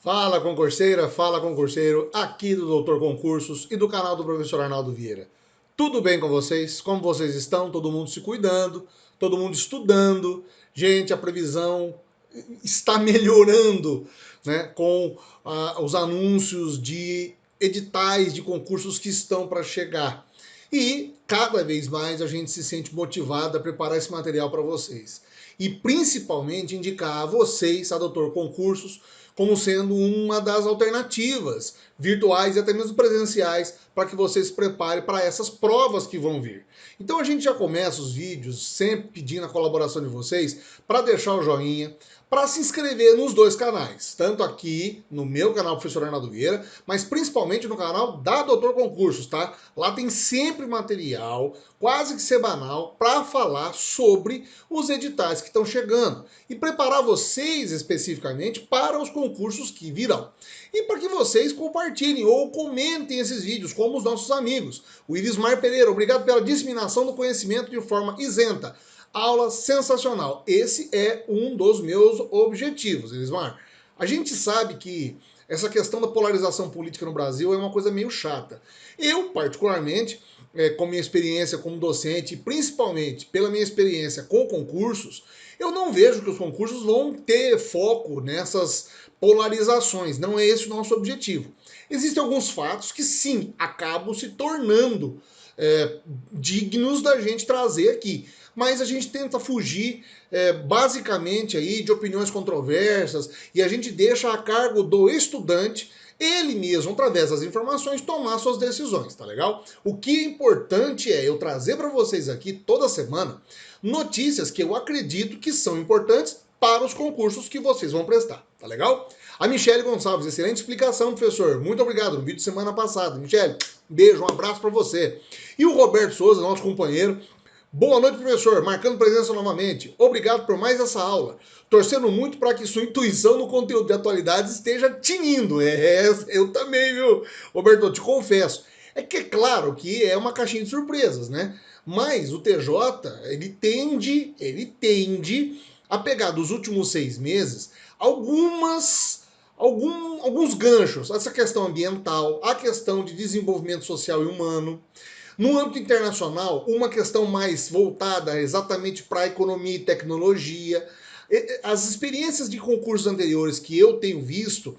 Fala concurseira, fala concurseiro, aqui do Doutor Concursos e do canal do professor Arnaldo Vieira. Tudo bem com vocês? Como vocês estão? Todo mundo se cuidando, todo mundo estudando. Gente, a previsão está melhorando, né, com os anúncios de editais de concursos que estão para chegar. E cada vez mais a gente se sente motivado a preparar esse material para vocês. E principalmente indicar a vocês, a Doutor Concursos, como sendo uma das alternativas virtuais e até mesmo presenciais para que você se prepare para essas provas que vão vir. Então a gente já começa os vídeos sempre pedindo a colaboração de vocês para deixar o joinha, para se inscrever nos dois canais, tanto aqui no meu canal Professor Arnaldo Vieira, mas principalmente no canal da Doutor Concursos, tá? Lá tem sempre material, quase que semanal, para falar sobre os editais que estão chegando e preparar vocês especificamente para os concursos que virão. E para que vocês compartilhem ou comentem esses vídeos, como os nossos amigos. O Irismar Pereira, obrigado pela disseminação do conhecimento de forma isenta. Aula sensacional. Esse é um dos meus objetivos, Elismar. A gente sabe que essa questão da polarização política no Brasil é uma coisa meio chata. Eu, particularmente, com minha experiência como docente, principalmente pela minha experiência com concursos, eu não vejo que os concursos vão ter foco nessas polarizações. Não é esse o nosso objetivo. Existem alguns fatos que, sim, acabam se tornando dignos da gente trazer aqui. Mas a gente tenta fugir basicamente aí de opiniões controversas e a gente deixa a cargo do estudante ele mesmo, através das informações, tomar suas decisões, tá legal? O que é importante é eu trazer para vocês aqui toda semana notícias que eu acredito que são importantes para os concursos que vocês vão prestar, tá legal? A Michele Gonçalves, excelente explicação, professor. Muito obrigado. No vídeo de semana passada. Michele, um beijo, um abraço para você. E o Roberto Souza, nosso companheiro. Boa noite, professor. Marcando presença novamente. Obrigado por mais essa aula. Torcendo muito para que sua intuição no conteúdo de atualidades esteja tinindo. Eu também, viu, Roberto? Eu te confesso. É que é claro que é uma caixinha de surpresas, né? Mas o TJ, ele tende a pegar dos últimos 6 meses alguns ganchos. Essa questão ambiental, a questão de desenvolvimento social e humano. No âmbito internacional, uma questão mais voltada exatamente para a economia e tecnologia. As experiências de concursos anteriores que eu tenho visto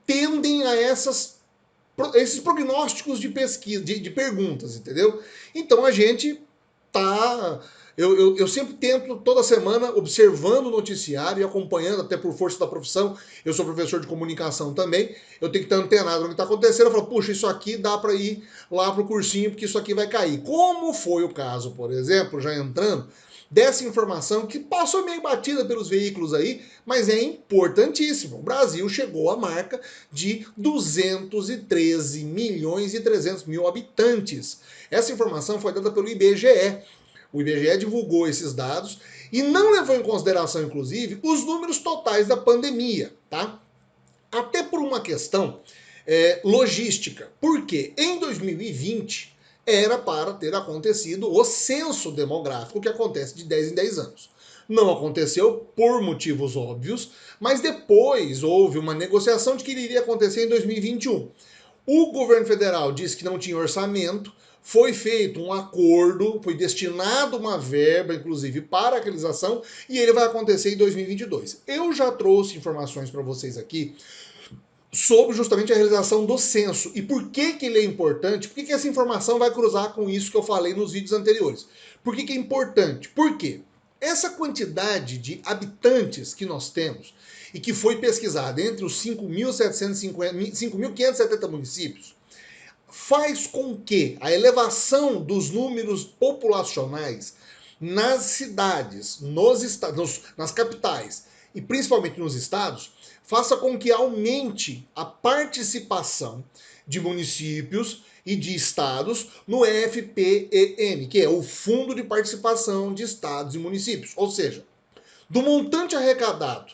tendem a esses prognósticos de pesquisa, de perguntas, entendeu? Então a gente tá. Eu sempre tento, toda semana, observando o noticiário e acompanhando, até por força da profissão. Eu sou professor de comunicação também. Eu tenho que estar antenado no que está acontecendo. Eu falo, puxa, isso aqui dá para ir lá para o cursinho, porque isso aqui vai cair. Como foi o caso, por exemplo, já entrando, dessa informação que passou meio batida pelos veículos aí, mas é importantíssimo. O Brasil chegou à marca de 213 milhões e 300 mil habitantes. Essa informação foi dada pelo IBGE. O IBGE divulgou esses dados e não levou em consideração, inclusive, os números totais da pandemia, tá? Até por uma questão logística. Porque em 2020 era para ter acontecido o censo demográfico que acontece de 10 em 10 anos. Não aconteceu por motivos óbvios, mas depois houve uma negociação de que iria acontecer em 2021. O governo federal disse que não tinha orçamento, foi feito um acordo, foi destinado uma verba, inclusive, para a realização, e ele vai acontecer em 2022. Eu já trouxe informações para vocês aqui sobre justamente a realização do censo. E por que ele é importante? Por que essa informação vai cruzar com isso que eu falei nos vídeos anteriores? Por que é importante? Por quê? Essa quantidade de habitantes que nós temos e que foi pesquisada entre os 5.570 municípios faz com que a elevação dos números populacionais nas cidades, nas capitais e principalmente nos estados, faça com que aumente a participação de municípios e de estados no FPEM, que é o Fundo de Participação de Estados e Municípios. Ou seja, do montante arrecadado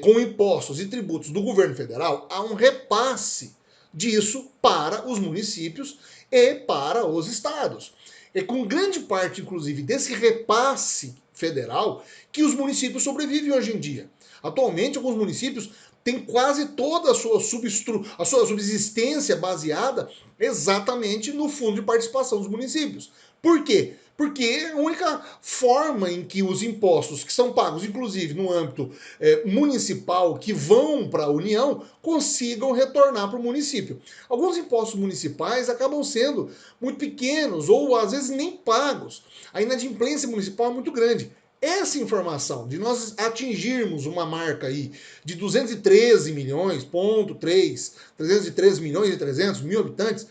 com impostos e tributos do governo federal, há um repasse disso para os municípios e para os estados. É com grande parte, inclusive, desse repasse federal que os municípios sobrevivem hoje em dia. Atualmente, alguns municípios tem quase toda a sua subsistência baseada exatamente no fundo de participação dos municípios. Por quê? Porque é a única forma em que os impostos que são pagos, inclusive no âmbito municipal, que vão para a União, consigam retornar para o município. Alguns impostos municipais acabam sendo muito pequenos ou às vezes nem pagos. A inadimplência municipal é muito grande. Essa informação de nós atingirmos uma marca aí de 213 milhões, ponto 3, 313 milhões e 300 mil habitantes,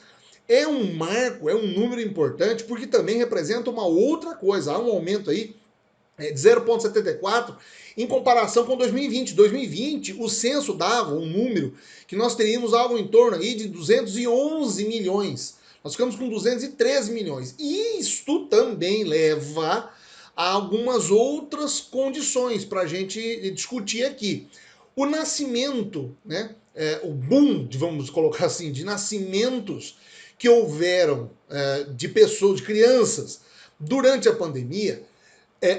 é um marco, é um número importante, porque também representa uma outra coisa. Há um aumento aí de 0,74 em comparação com 2020. 2020, o censo dava um número que nós teríamos algo em torno aí de 211 milhões. Nós ficamos com 213 milhões. E isto também leva a algumas outras condições para a gente discutir aqui. O nascimento, né, o boom, vamos colocar assim, de nascimentos que houveram de pessoas, de crianças, durante a pandemia,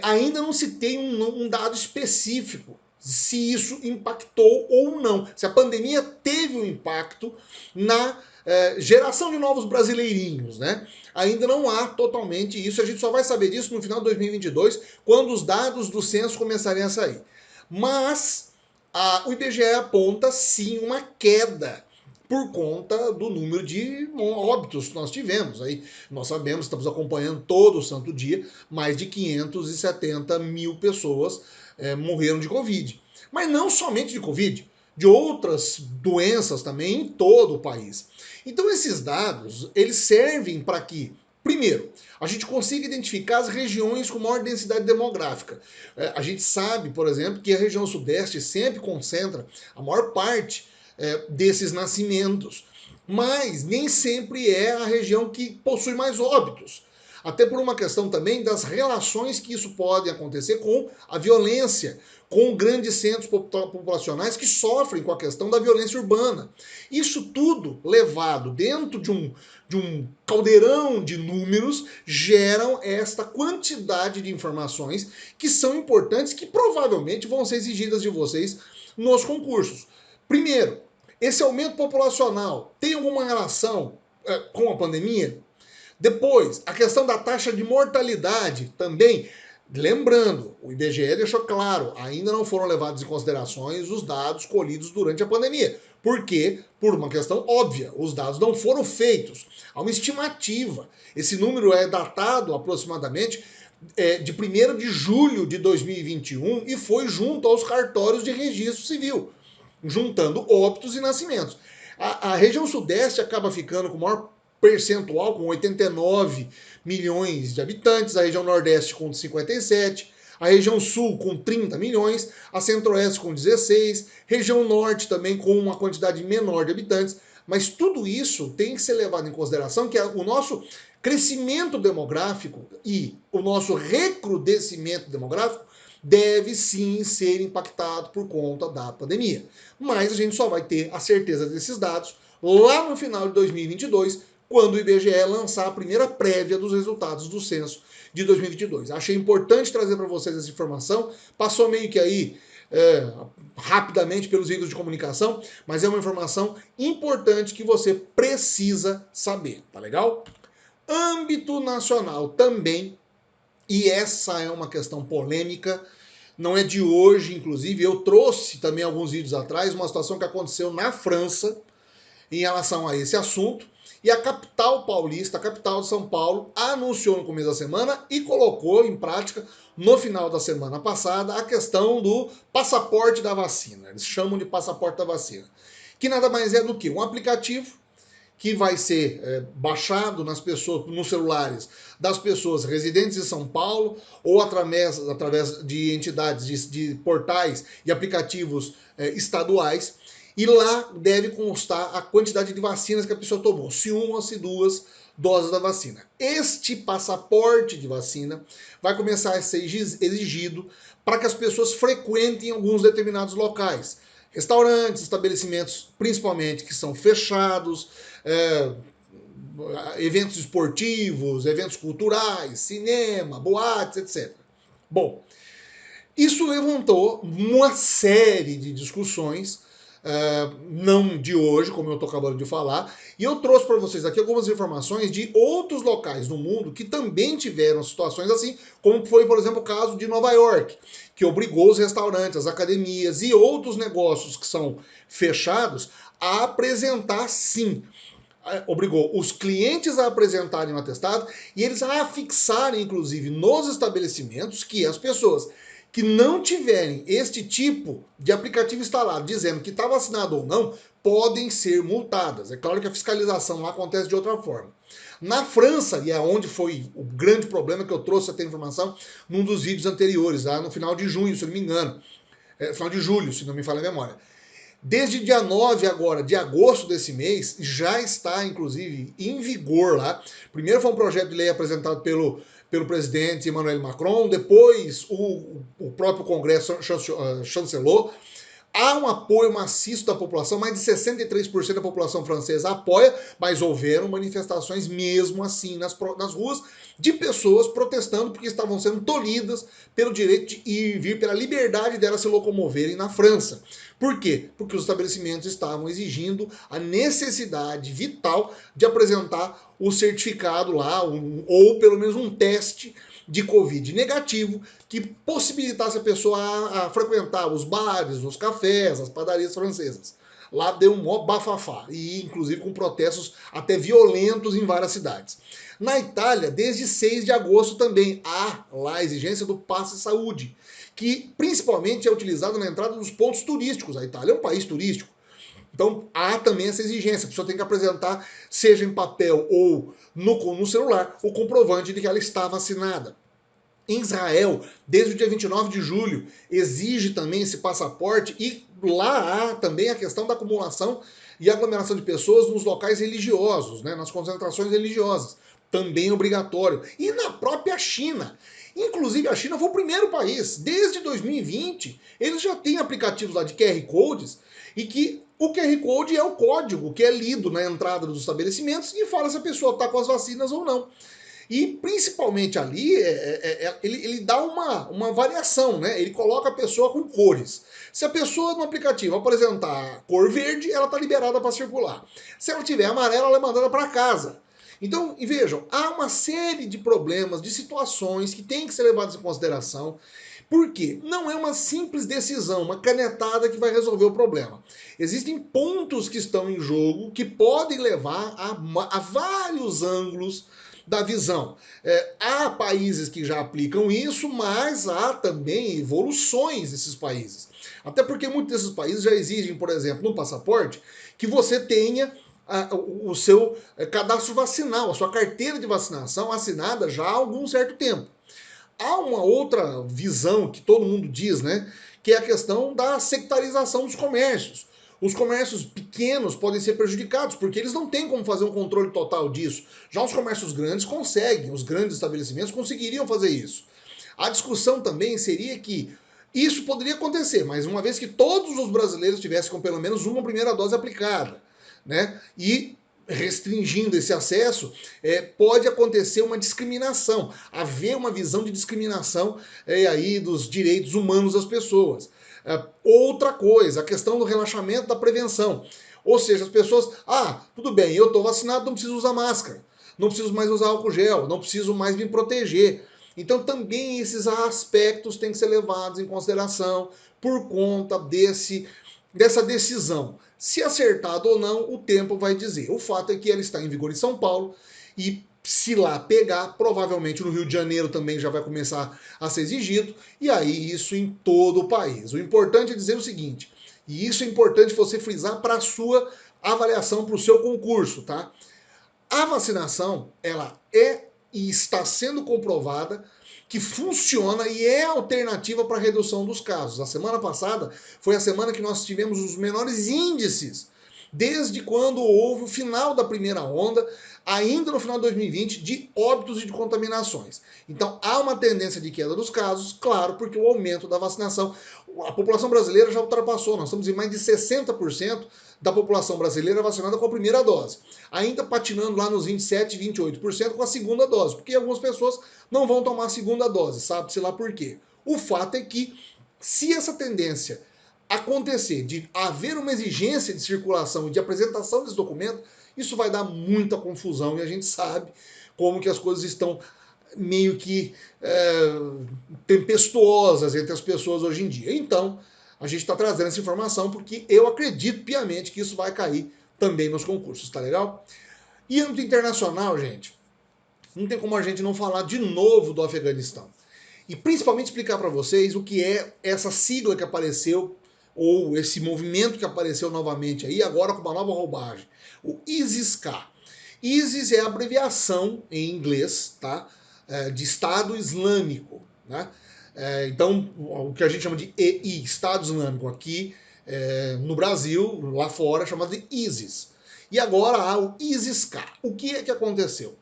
ainda não se tem um dado específico se isso impactou ou não. Se a pandemia teve um impacto na geração de novos brasileirinhos, né? Ainda não há totalmente isso. A gente só vai saber disso no final de 2022, quando os dados do censo começarem a sair. Mas o IBGE aponta sim uma queda por conta do número de óbitos que nós tivemos. Aí nós sabemos, estamos acompanhando todo o santo dia, mais de 570 mil pessoas morreram de Covid. Mas não somente de Covid, de outras doenças também em todo o país. Então esses dados, eles servem para que, primeiro, a gente consiga identificar as regiões com maior densidade demográfica. A gente sabe, por exemplo, que a região sudeste sempre concentra a maior parte desses nascimentos, mas nem sempre é a região que possui mais óbitos. Até por uma questão também das relações que isso pode acontecer com a violência, com grandes centros populacionais que sofrem com a questão da violência urbana. Isso tudo levado dentro de um caldeirão de números geram esta quantidade de informações que são importantes, que provavelmente vão ser exigidas de vocês nos concursos. Primeiro, esse aumento populacional tem alguma relação com a pandemia? Depois, a questão da taxa de mortalidade também. Lembrando, o IBGE deixou claro, ainda não foram levados em considerações os dados colhidos durante a pandemia. Por quê? Por uma questão óbvia, os dados não foram feitos. Há uma estimativa. Esse número é datado aproximadamente de 1º de julho de 2021 e foi junto aos cartórios de registro civil, juntando óbitos e nascimentos. A região sudeste acaba ficando com o maior percentual, com 89 milhões de habitantes, a região nordeste com 57, a região sul com 30 milhões, a centro-oeste com 16, região norte também com uma quantidade menor de habitantes, mas tudo isso tem que ser levado em consideração que o nosso crescimento demográfico e o nosso recrudescimento demográfico deve sim ser impactado por conta da pandemia. Mas a gente só vai ter a certeza desses dados lá no final de 2022, quando o IBGE lançar a primeira prévia dos resultados do censo de 2022. Achei importante trazer para vocês essa informação. Passou meio que aí rapidamente pelos veículos de comunicação, mas é uma informação importante que você precisa saber, tá legal? Âmbito nacional também, e essa é uma questão polêmica, não é de hoje, inclusive, eu trouxe também alguns vídeos atrás uma situação que aconteceu na França em relação a esse assunto, e a capital paulista, a capital de São Paulo, anunciou no começo da semana e colocou em prática no final da semana passada a questão do passaporte da vacina. Eles chamam de passaporte da vacina, que nada mais é do que um aplicativo que vai ser baixado nas pessoas, nos celulares das pessoas residentes em São Paulo ou através de entidades, de portais e aplicativos estaduais. E lá deve constar a quantidade de vacinas que a pessoa tomou, se uma ou se duas doses da vacina. Este passaporte de vacina vai começar a ser exigido para que as pessoas frequentem alguns determinados locais. Restaurantes, estabelecimentos principalmente que são fechados, eventos esportivos, eventos culturais, cinema, boates, etc. Bom, isso levantou uma série de discussões não de hoje, como eu estou acabando de falar, e eu trouxe para vocês aqui algumas informações de outros locais do mundo que também tiveram situações assim, como foi, por exemplo, o caso de Nova York, que obrigou os restaurantes, as academias e outros negócios que são fechados a apresentar sim, obrigou os clientes a apresentarem um atestado e eles a afixarem, inclusive, nos estabelecimentos que as pessoas que não tiverem este tipo de aplicativo instalado dizendo que está vacinado ou não, podem ser multadas. É claro que a fiscalização lá acontece de outra forma. Na França, e é onde foi o grande problema que eu trouxe até informação num dos vídeos anteriores, lá no final de junho, se não me engano, final de julho, se não me falha a memória. Desde dia 9 agora, de agosto desse mês, já está, inclusive, em vigor lá. Primeiro foi um projeto de lei apresentado pelo presidente Emmanuel Macron, depois o próprio Congresso chancelou. Há um apoio maciço da população, mais de 63% da população francesa apoia, mas houveram manifestações mesmo assim nas ruas de pessoas protestando porque estavam sendo tolhidas pelo direito de ir e vir, pela liberdade delas se locomoverem na França. Por quê? Porque os estabelecimentos estavam exigindo a necessidade vital de apresentar o certificado lá, ou pelo menos um teste de Covid negativo que possibilitasse a pessoa a frequentar os bares, os cafés, as padarias francesas. Lá deu um mó bafafá, e inclusive com protestos até violentos em várias cidades. Na Itália, desde 6 de agosto também há lá a exigência do passe saúde, que principalmente é utilizado na entrada dos pontos turísticos. A Itália é um país turístico. Então há também essa exigência. A pessoa tem que apresentar, seja em papel ou no celular, o comprovante de que ela está vacinada. Em Israel, desde o dia 29 de julho, exige também esse passaporte e lá há também a questão da acumulação e aglomeração de pessoas nos locais religiosos, né, nas concentrações religiosas. Também obrigatório. E na própria China. Inclusive, a China foi o primeiro país. Desde 2020, eles já têm aplicativos lá de QR Codes e que o QR Code é o código que é lido na entrada dos estabelecimentos e fala se a pessoa está com as vacinas ou não. E principalmente ali, ele dá uma variação, né? Ele coloca a pessoa com cores. Se a pessoa no aplicativo apresentar cor verde, ela está liberada para circular. Se ela tiver amarela, ela é mandada para casa. Então, e vejam, há uma série de problemas, de situações que têm que ser levadas em consideração. Por quê? Não é uma simples decisão, uma canetada que vai resolver o problema. Existem pontos que estão em jogo que podem levar a vários ângulos da visão. Há países que já aplicam isso, mas há também evoluções desses países. Até porque muitos desses países já exigem, por exemplo, no passaporte, que você tenha o seu cadastro vacinal, a sua carteira de vacinação assinada já há algum certo tempo. Há uma outra visão que todo mundo diz, né? Que é a questão da sectarização dos comércios. Os comércios pequenos podem ser prejudicados, porque eles não têm como fazer um controle total disso. Já os comércios grandes conseguem, os grandes estabelecimentos conseguiriam fazer isso. A discussão também seria que isso poderia acontecer, mas uma vez que todos os brasileiros tivessem com pelo menos uma primeira dose aplicada, né? E restringindo esse acesso, pode acontecer uma discriminação, haver uma visão de discriminação aí dos direitos humanos das pessoas. Outra coisa, a questão do relaxamento da prevenção. Ou seja, as pessoas, tudo bem, eu estou vacinado, não preciso usar máscara, não preciso mais usar álcool gel, não preciso mais me proteger. Então também esses aspectos têm que ser levados em consideração por conta dessa decisão. Se acertado ou não, o tempo vai dizer. O fato é que ela está em vigor em São Paulo e se lá pegar, provavelmente no Rio de Janeiro também já vai começar a ser exigido, e aí isso em todo o país. O importante é dizer o seguinte, e isso é importante você frisar para a sua avaliação, para o seu concurso, tá? A vacinação, ela é e está sendo comprovada que funciona e é alternativa para a redução dos casos. A semana passada foi a semana que nós tivemos os menores índices desde quando houve o final da primeira onda, ainda no final de 2020, de óbitos e de contaminações. Então há uma tendência de queda dos casos, claro, porque o aumento da vacinação, a população brasileira já ultrapassou, nós estamos em mais de 60% da população brasileira vacinada com a primeira dose. Ainda patinando lá nos 27, 28% com a segunda dose, porque algumas pessoas não vão tomar a segunda dose, sabe-se lá por quê. O fato é que, se essa tendência acontecer, de haver uma exigência de circulação e de apresentação desse documento, isso vai dar muita confusão e a gente sabe como que as coisas estão meio que tempestuosas entre as pessoas hoje em dia. Então, a gente está trazendo essa informação porque eu acredito piamente que isso vai cair também nos concursos, tá legal? E âmbito internacional, gente, não tem como a gente não falar de novo do Afeganistão. E principalmente explicar para vocês o que é essa sigla que apareceu, ou esse movimento que apareceu novamente aí, agora com uma nova roupagem, o ISIS-K. ISIS é a abreviação em inglês, tá? De Estado Islâmico, né? Então, o que a gente chama de EI, Estado Islâmico, aqui no Brasil, lá fora, é chamado de ISIS. E agora há o ISIS-K. O que é que aconteceu?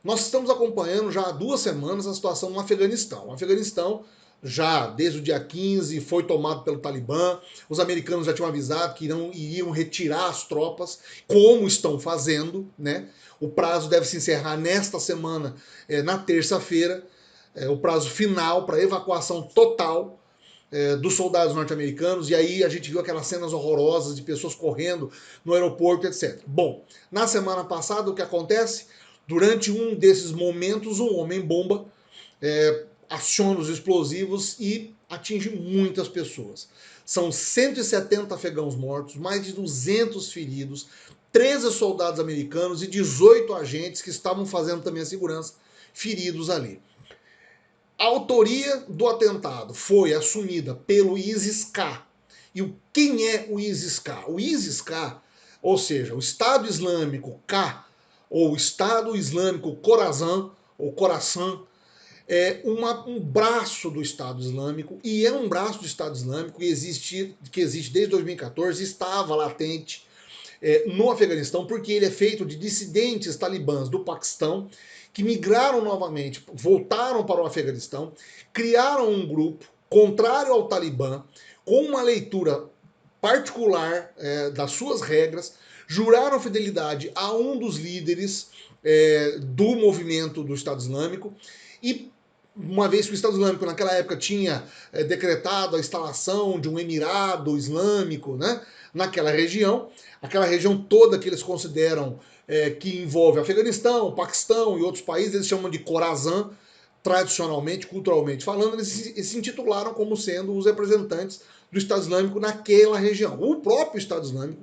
Nós estamos acompanhando já há 2 semanas a situação no Afeganistão. O Afeganistão, já desde o dia 15, foi tomado pelo Talibã. Os americanos já tinham avisado que iriam retirar as tropas, como estão fazendo, né? O prazo deve se encerrar nesta semana, na terça-feira, o prazo final para evacuação total dos soldados norte-americanos, e aí a gente viu aquelas cenas horrorosas de pessoas correndo no aeroporto, etc. Bom, na semana passada o que acontece? Durante um desses momentos, um homem-bomba aciona os explosivos e atinge muitas pessoas. São 170 afegãos mortos, mais de 200 feridos, 13 soldados americanos e 18 agentes que estavam fazendo também a segurança feridos ali. A autoria do atentado foi assumida pelo ISIS-K. E quem é o ISIS-K? O ISIS-K, ou seja, o Estado Islâmico K, ou Estado Islâmico Khorasan, ou Khorasan, é um braço do Estado Islâmico, e é um braço do Estado Islâmico que existe desde 2014, estava latente no Afeganistão, porque ele é feito de dissidentes talibãs do Paquistão, que migraram novamente, voltaram para o Afeganistão, criaram um grupo contrário ao Talibã, com uma leitura particular das suas regras, juraram fidelidade a um dos líderes do movimento do Estado Islâmico, e uma vez que o Estado Islâmico naquela época tinha decretado a instalação de um emirado islâmico, né, naquela região, aquela região toda que eles consideram que envolve Afeganistão, Paquistão e outros países, eles chamam de Khorasan, tradicionalmente, culturalmente falando, eles se intitularam como sendo os representantes do Estado Islâmico naquela região. O próprio Estado Islâmico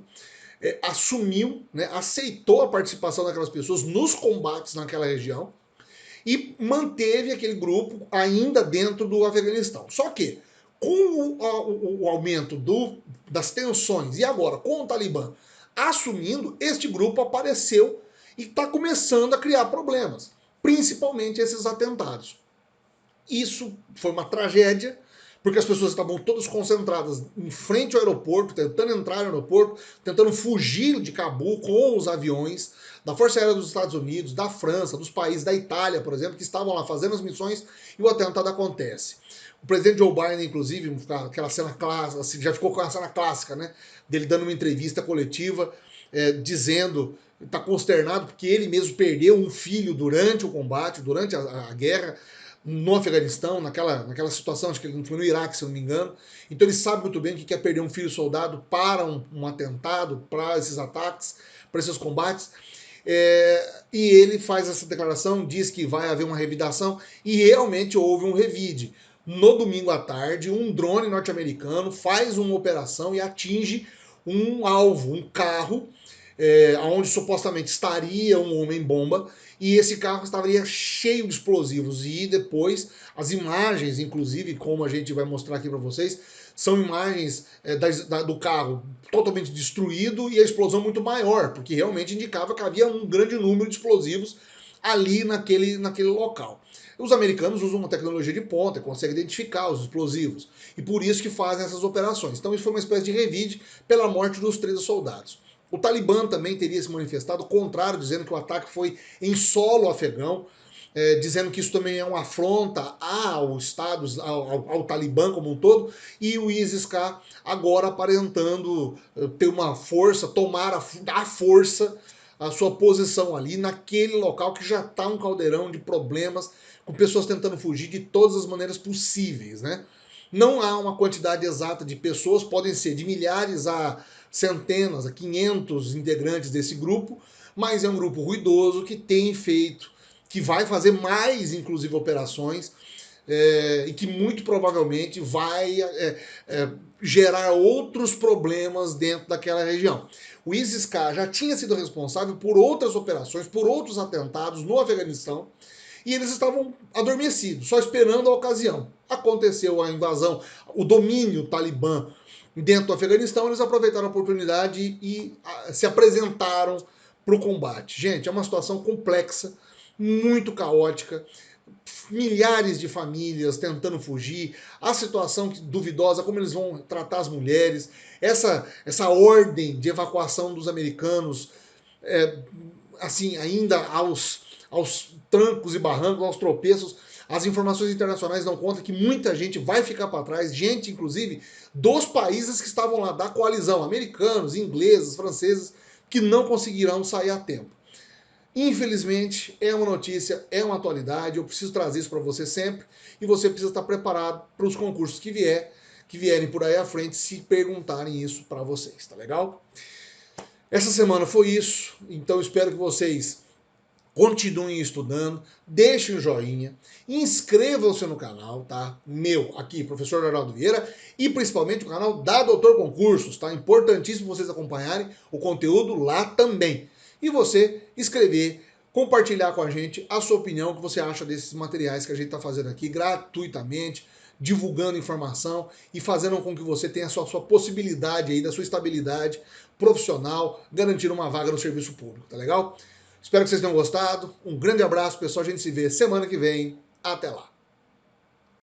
assumiu, né, aceitou a participação daquelas pessoas nos combates naquela região e manteve aquele grupo ainda dentro do Afeganistão. Só que, com o aumento das tensões e agora com o Talibã assumindo, este grupo apareceu e está começando a criar problemas, principalmente esses atentados. Isso foi uma tragédia, porque as pessoas estavam todas concentradas em frente ao aeroporto, tentando entrar no aeroporto, tentando fugir de Cabul com os aviões da Força Aérea dos Estados Unidos, da França, dos países da Itália, por exemplo, que estavam lá fazendo as missões e o atentado acontece. O presidente Joe Biden, inclusive, aquela cena clássica, assim, já ficou com a cena clássica, né? Dele dando uma entrevista coletiva, dizendo, está consternado porque ele mesmo perdeu um filho durante o combate, durante a guerra, no Afeganistão, naquela situação, acho que ele foi no Iraque, se eu não me engano. Então ele sabe muito bem o que é perder um filho soldado para um atentado, para esses ataques, para esses combates. E ele faz essa declaração, diz que vai haver uma revidação, e realmente houve um revide. No domingo à tarde, um drone norte-americano faz uma operação e atinge um alvo, um carro, onde supostamente estaria um homem-bomba, e esse carro estaria cheio de explosivos. E depois, as imagens, inclusive, como a gente vai mostrar aqui para vocês, são imagens do carro totalmente destruído e a explosão muito maior, porque realmente indicava que havia um grande número de explosivos ali naquele local. Os americanos usam uma tecnologia de ponta, conseguem identificar os explosivos, e por isso que fazem essas operações. Então isso foi uma espécie de revide pela morte dos 13 soldados. O Talibã também teria se manifestado contrário, dizendo que o ataque foi em solo afegão, dizendo que isso também é uma afronta ao Estado, ao Talibã como um todo, e o ISIS-K agora aparentando ter uma força, tomar a força a sua posição ali naquele local que já está um caldeirão de problemas, com pessoas tentando fugir de todas as maneiras possíveis, né? Não há uma quantidade exata de pessoas, podem ser de milhares a centenas, a 500 integrantes desse grupo, mas é um grupo ruidoso que tem feito, que vai fazer mais, inclusive, operações, e que muito provavelmente vai gerar outros problemas dentro daquela região. O ISIS-K já tinha sido responsável por outras operações, por outros atentados no Afeganistão, e eles estavam adormecidos, só esperando a ocasião. Aconteceu a invasão, o domínio talibã dentro do Afeganistão, eles aproveitaram a oportunidade e se apresentaram para o combate. Gente, é uma situação complexa, muito caótica, milhares de famílias tentando fugir, a situação duvidosa, como eles vão tratar as mulheres, essa ordem de evacuação dos americanos, assim, ainda aos trancos e barrancos, aos tropeços. As informações internacionais dão conta que muita gente vai ficar para trás, gente, inclusive, dos países que estavam lá, da coalizão, americanos, ingleses, franceses, que não conseguirão sair a tempo. Infelizmente, é uma notícia, é uma atualidade, eu preciso trazer isso para você sempre, e você precisa estar preparado para os concursos que vierem por aí à frente, se perguntarem isso para vocês, tá legal? Essa semana foi isso, então espero que vocês continuem estudando, deixem o joinha, inscrevam-se no canal, tá? Meu, aqui, professor Arnaldo Vieira, e principalmente o canal da Doutor Concursos, tá? Importantíssimo vocês acompanharem o conteúdo lá também. E você escrever, compartilhar com a gente a sua opinião, o que você acha desses materiais que a gente está fazendo aqui gratuitamente, divulgando informação e fazendo com que você tenha a sua possibilidade aí, da sua estabilidade profissional, garantindo uma vaga no serviço público, tá legal? Espero que vocês tenham gostado. Um grande abraço, pessoal. A gente se vê semana que vem. Até lá.